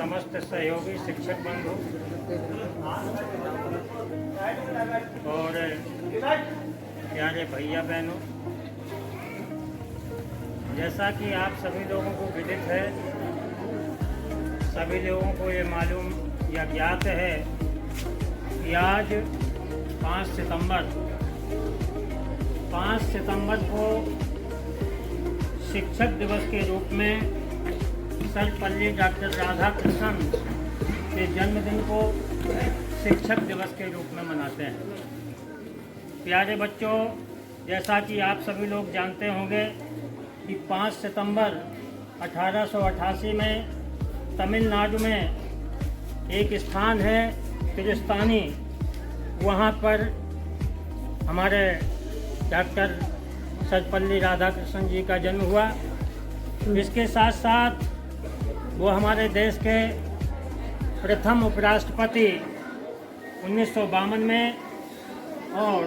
समस्त सहयोगी शिक्षक बंधु और प्यारे भैया बहनों, जैसा कि आप सभी लोगों को विदित है, सभी लोगों को ये मालूम या ज्ञात है कि आज 5 सितंबर को शिक्षक दिवस के रूप में सर्वपल्ली डॉक्टर राधाकृष्णन के जन्मदिन को शिक्षक दिवस के रूप में मनाते हैं। प्यारे बच्चों, जैसा कि आप सभी लोग जानते होंगे कि 5 सितंबर 1888 में तमिलनाडु में एक स्थान है तिरुस्तानी, वहाँ पर हमारे डॉक्टर सर्वपल्ली राधाकृष्णन जी का जन्म हुआ। इसके साथ साथ वो हमारे देश के प्रथम उपराष्ट्रपति 1952 में और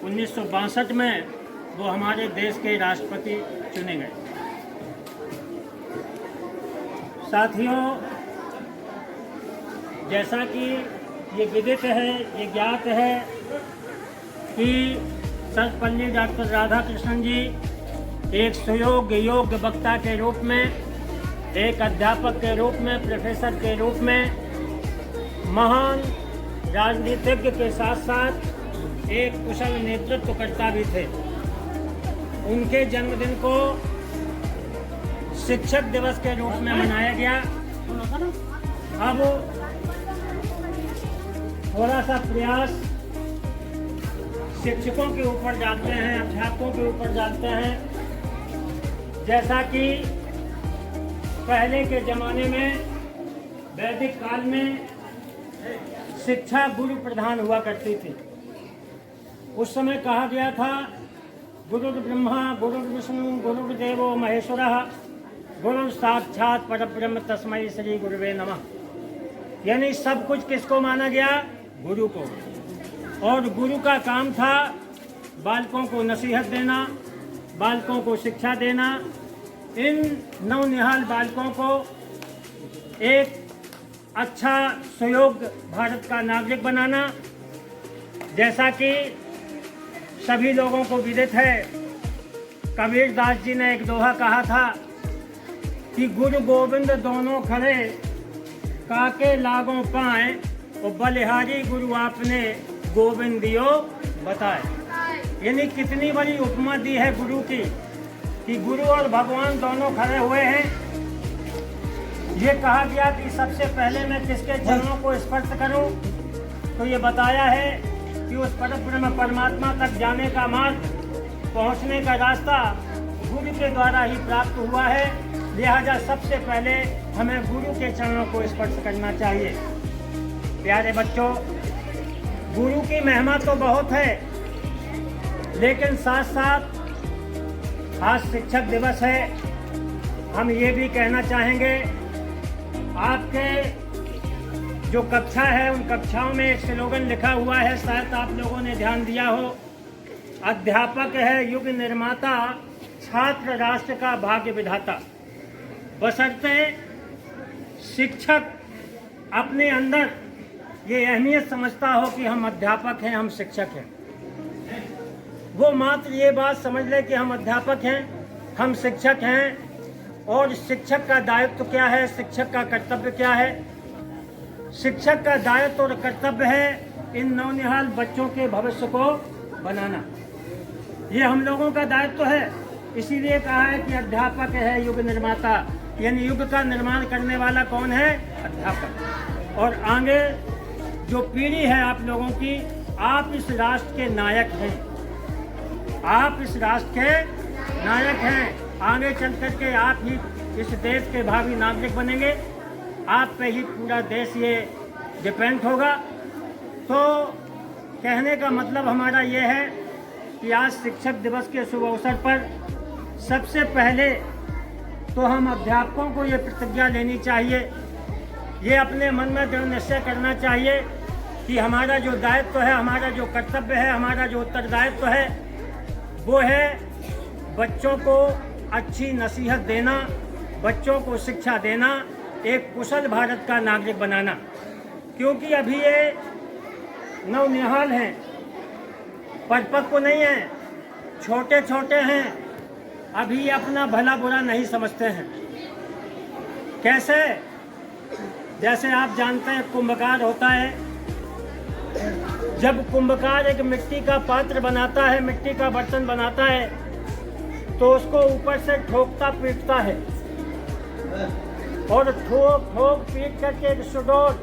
1962 में वो हमारे देश के राष्ट्रपति चुने गए। साथियों, जैसा कि ये विदित है, ये ज्ञात है कि सर्वपल्ली डॉक्टर राधाकृष्णन जी एक सुयोग्य योग्य वक्ता के रूप में, एक अध्यापक के रूप में, प्रोफेसर के रूप में, महान राजनीतिज्ञ के साथ साथ एक कुशल नेतृत्वकर्ता भी थे। उनके जन्मदिन को शिक्षक दिवस के रूप में मनाया गया। अब थोड़ा सा प्रयास शिक्षकों के ऊपर डालते हैं, अध्यापकों के ऊपर डालते हैं। जैसा कि पहले के ज़माने में, वैदिक काल में शिक्षा गुरु प्रधान हुआ करती थी। उस समय कहा गया था गुरु ब्रह्मा गुरु विष्णु गुरुदेवो महेश्वरः गुरु साक्षात परब्रह्म तस्मै श्री गुरुवे नमः। यानी सब कुछ किसको माना गया? गुरु को। और गुरु का काम था बालकों को नसीहत देना, बालकों को शिक्षा देना, इन नवनिहाल बालकों को एक अच्छा सुयोग्य भारत का नागरिक बनाना। जैसा कि सभी लोगों को विदित है, कबीर दास जी ने एक दोहा कहा था कि गुरु गोविंद दोनों खड़े काके लागों पाए, और बलिहारी गुरु आपने गोविंद दियो बताए। यानी कितनी बड़ी उपमा दी है गुरु की, कि गुरु और भगवान दोनों खड़े हुए हैं। ये कहा गया कि सबसे पहले मैं किसके चरणों को स्पर्श करूं, तो ये बताया है कि उस परब्रह्म परमात्मा तक जाने का मार्ग, पहुंचने का रास्ता गुरु के द्वारा ही प्राप्त हुआ है। लिहाजा सबसे पहले हमें गुरु के चरणों को स्पर्श करना चाहिए। प्यारे बच्चों, गुरु की महिमा तो बहुत है, लेकिन साथ साथ आज शिक्षक दिवस है। हम ये भी कहना चाहेंगे, आपके जो कक्षा है उन कक्षाओं में एक स्लोगन लिखा हुआ है, शायद आप लोगों ने ध्यान दिया हो, अध्यापक है युग निर्माता, छात्र राष्ट्र का भाग्य विधाता। बशर्ते शिक्षक अपने अंदर ये अहमियत समझता हो कि हम अध्यापक हैं, हम शिक्षक हैं। वो मात्र ये बात समझ ले कि हम अध्यापक हैं, हम शिक्षक हैं, और शिक्षक का दायित्व क्या है, शिक्षक का कर्तव्य क्या है। शिक्षक का दायित्व और कर्तव्य है इन नौनिहाल बच्चों के भविष्य को बनाना। ये हम लोगों का दायित्व है। इसीलिए कहा है कि अध्यापक है युग निर्माता, यानी युग का निर्माण करने वाला कौन है? अध्यापक। और आगे जो पीढ़ी है आप लोगों की, आप इस राष्ट्र के नायक हैं, आप इस राष्ट्र के नायक हैं। आगे चल कर के आप ही इस देश के भावी नागरिक बनेंगे, आप पे ही पूरा देश ये डिपेंड होगा। तो कहने का मतलब हमारा ये है कि आज शिक्षक दिवस के शुभ अवसर पर सबसे पहले तो हम अध्यापकों को ये प्रतिज्ञा लेनी चाहिए, ये अपने मन में दृढ़ निश्चय करना चाहिए कि हमारा जो दायित्व है, हमारा जो कर्तव्य है, हमारा जो उत्तरदायित्व है, वो है बच्चों को अच्छी नसीहत देना, बच्चों को शिक्षा देना, एक कुशल भारत का नागरिक बनाना, क्योंकि अभी ये नवनिहाल हैं, परिपक्व नहीं हैं, छोटे छोटे हैं, अभी अपना भला बुरा नहीं समझते हैं। कैसे? जैसे आप जानते हैं कुंभकार होता है, जब कुंभकार एक मिट्टी का पात्र बनाता है, मिट्टी का बर्तन बनाता है, तो उसको ऊपर से ठोकता पीटता है और ठोक ठोक पीट करके एक सुडौल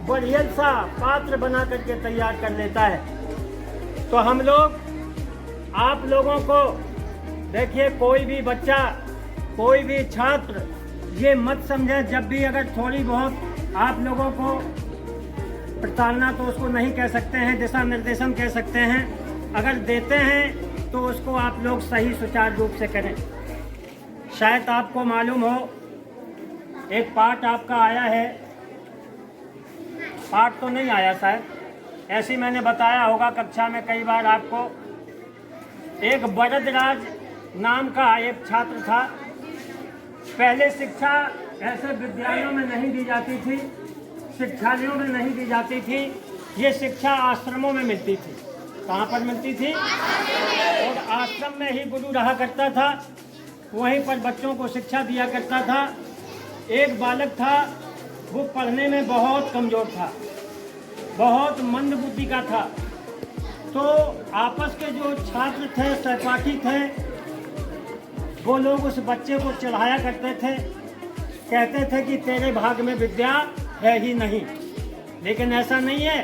बढ़िया सा पात्र बना करके तैयार कर लेता है। तो हम लोग, आप लोगों को देखिए, कोई भी बच्चा, कोई भी छात्र ये मत समझे, जब भी अगर थोड़ी बहुत आप लोगों को प्रताड़ना, तो उसको नहीं कह सकते हैं, दिशा निर्देशन कह सकते हैं, अगर देते हैं तो उसको आप लोग सही सुचारू रूप से करें। शायद आपको मालूम हो, एक पाठ आपका आया है, पाठ तो नहीं आया शायद, ऐसे मैंने बताया होगा कक्षा में कई बार आपको। एक बरदराज नाम का एक छात्र था। पहले शिक्षा ऐसे विद्यालयों में नहीं दी जाती थी, शिक्षालयों में नहीं दी जाती थी, ये शिक्षा आश्रमों में मिलती थी। कहाँ पर मिलती थी? और आश्रम में ही गुरु रहा करता था, वहीं पर बच्चों को शिक्षा दिया करता था। एक बालक था, वो पढ़ने में बहुत कमज़ोर था, बहुत मंद बुद्धि का था। तो आपस के जो छात्र थे, सहपाठी थे, वो लोग उस बच्चे को चिढ़ाया करते थे, कहते थे कि तेरे भाग में विद्या है ही नहीं। लेकिन ऐसा नहीं है।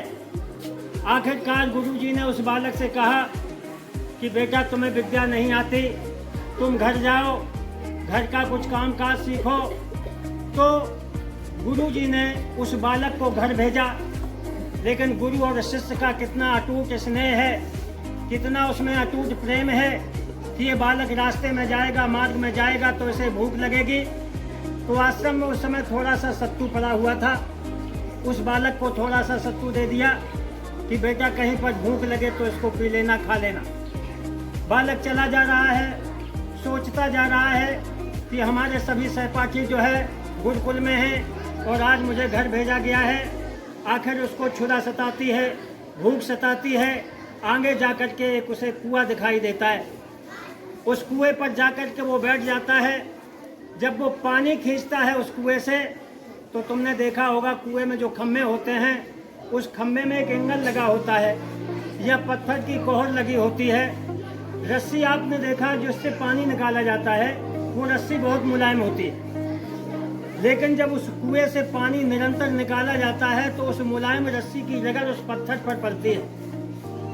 आखिरकार गुरुजी ने उस बालक से कहा कि बेटा, तुम्हें विद्या नहीं आती, तुम घर जाओ, घर का कुछ काम काज सीखो। तो गुरुजी ने उस बालक को घर भेजा। लेकिन गुरु और शिष्य का कितना अटूट स्नेह है, कितना उसमें अटूट प्रेम है कि ये बालक रास्ते में जाएगा, मार्ग में जाएगा तो इसे भूख लगेगी। तो आश्रम में उस समय थोड़ा सा सत्तू पड़ा हुआ था, उस बालक को थोड़ा सा सत्तू दे दिया कि बेटा कहीं पर भूख लगे तो इसको पी लेना, खा लेना। बालक चला जा रहा है, सोचता जा रहा है कि हमारे सभी सहपाठी जो है गुरुकुल में हैं और आज मुझे घर भेजा गया है। आखिर उसको क्षुधा सताती है, भूख सताती है। आगे जाकर के एक उसे कुआं दिखाई देता है, उस कुएं पर जाकर के वो बैठ जाता है। जब वो पानी खींचता है उस कुएं से, तो तुमने देखा होगा कुएं में जो खम्भे होते हैं, उस खम्भे में एक एंगल लगा होता है या पत्थर की कोहर लगी होती है। रस्सी आपने देखा जिससे पानी निकाला जाता है, वो रस्सी बहुत मुलायम होती है। लेकिन जब उस कुएं से पानी निरंतर निकाला जाता है तो उस मुलायम रस्सी की जगह उस पत्थर पर पड़ती है,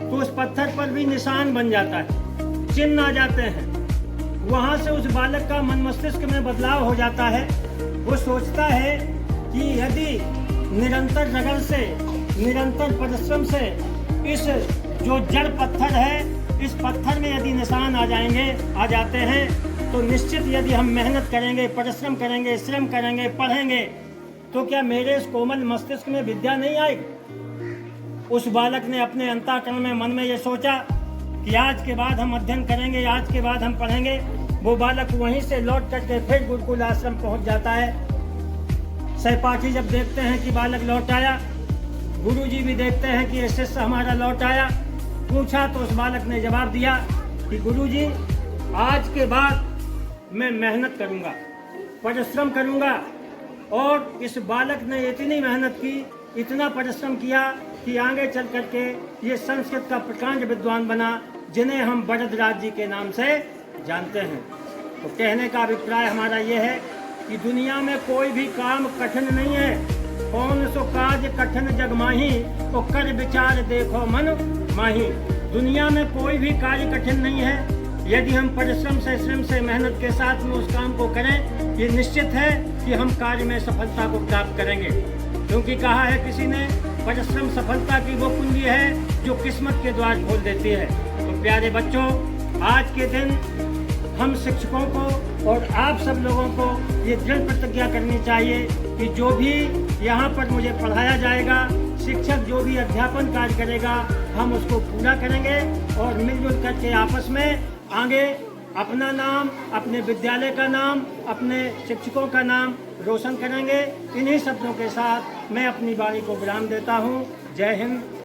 तो उस पत्थर पर भी निशान बन जाता है, चिन्ह आ जाते हैं। वहाँ से उस बालक का मन मस्तिष्क में बदलाव हो जाता है। वो सोचता है कि यदि निरंतर रगड़ से, निरंतर परिश्रम से इस जो जड़ पत्थर है, इस पत्थर में यदि निशान आ जाते हैं, तो निश्चित यदि हम मेहनत करेंगे, परिश्रम करेंगे, श्रम करेंगे, पढ़ेंगे, तो क्या मेरे इस कोमल मस्तिष्क में विद्या नहीं आएगी? उस बालक ने अपने अंतःकरण में, मन में ये सोचा कि आज के बाद हम अध्ययन करेंगे, आज के बाद हम पढ़ेंगे। वो बालक वहीं से लौट करके फिर गुरुकुल आश्रम पहुंच जाता है। सहपाठी जब देखते हैं कि बालक लौट आया, गुरुजी भी देखते हैं कि ये शिष्य हमारा लौट आया। पूछा तो उस बालक ने जवाब दिया कि गुरुजी, आज के बाद मैं मेहनत करूंगा, परिश्रम करूंगा। और इस बालक ने इतनी मेहनत की, इतना परिश्रम किया कि आगे चल करके ये संस्कृत का प्रकांड विद्वान बना, जिन्हें हम बरदराज जी के नाम से जानते हैं। तो कहने का अभिप्राय हमारा ये है कि दुनिया में कोई भी काम कठिन नहीं है। कौन सो काज कठिन जग माही, तो कर विचार देखो मन माही। दुनिया में कोई भी कार्य कठिन नहीं है। यदि हम परिश्रम से, श्रम से, मेहनत के साथ में उस काम को करें, ये निश्चित है कि हम कार्य में सफलता को प्राप्त करेंगे। क्योंकि कहा है किसी ने, परिश्रम सफलता की वो कुंजी है जो किस्मत के द्वार खोल देती है। तो प्यारे बच्चों, आज के दिन हम शिक्षकों को और आप सब लोगों को ये दृढ़ प्रतिज्ञा करनी चाहिए कि जो भी यहाँ पर मुझे पढ़ाया जाएगा, शिक्षक जो भी अध्यापन कार्य करेगा, हम उसको पूरा करेंगे और मिलजुल करके आपस में आगे अपना नाम, अपने विद्यालय का नाम, अपने शिक्षकों का नाम रोशन करेंगे। इन्हीं शब्दों के साथ मैं अपनी वाणी को विराम देता हूँ। जय हिंद।